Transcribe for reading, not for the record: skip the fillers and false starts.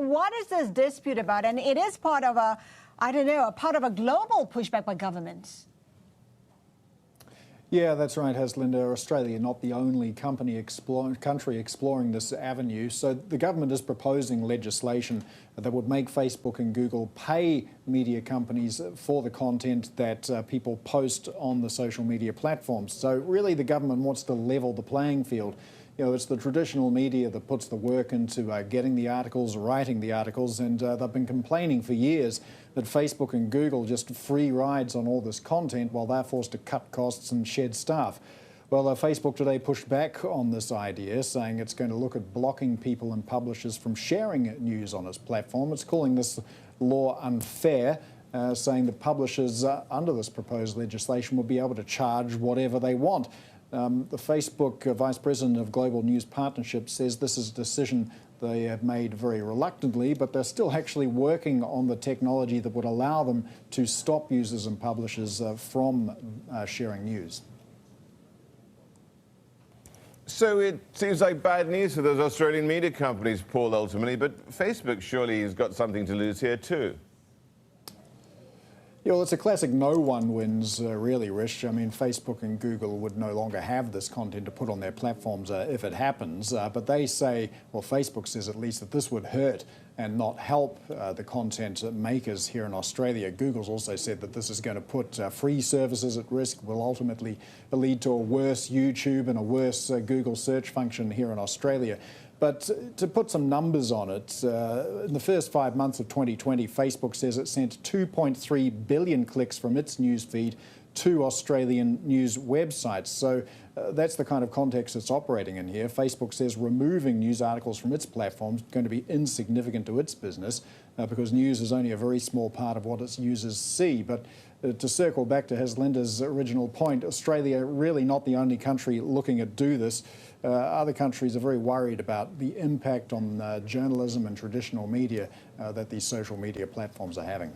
What is this dispute about? And it is part of a, I don't know, a part of a global pushback by governments. Yeah, that's right, Haslinda. Australia not the only country exploring this avenue. So the government is proposing legislation that would make Facebook and Google pay media companies for the content that people post on the social media platforms. So really the government wants to level the playing field. You know, it's the traditional media that puts the work into getting the articles, writing the articles, and they've been complaining for years that Facebook and Google just free rides on all this content while they're forced to cut costs and shed staff. Well, Facebook today pushed back on this idea, saying it's going to look at blocking people and publishers from sharing news on its platform. It's calling this law unfair, saying that publishers under this proposed legislation will be able to charge whatever they want. The Facebook Vice President of Global News Partnerships says this is a decision they have made very reluctantly, but they're still actually working on the technology that would allow them to stop users and publishers from sharing news. So it seems like bad news for those Australian media companies, Paul, ultimately, but Facebook surely has got something to lose here too. Yeah, well, it's a classic no one wins, really, Rich. I mean, Facebook and Google would no longer have this content to put on their platforms if it happens. But they say, well, Facebook says at least that this would hurt and not help the content makers here in Australia. Google's also said that this is going to put free services at risk, will ultimately lead to a worse YouTube and a worse Google search function here in Australia. But to put some numbers on it, in the first 5 months of 2020, Facebook says it sent 2.3 billion clicks from its news feed to Australian news websites. So that's the kind of context it's operating in here. Facebook says removing news articles from its platform is going to be insignificant to its business because news is only a very small part of what its users see. But to circle back to Haslinda's original point, Australia really not the only country looking at do this. Other countries are very worried about the impact on journalism and traditional media that these social media platforms are having.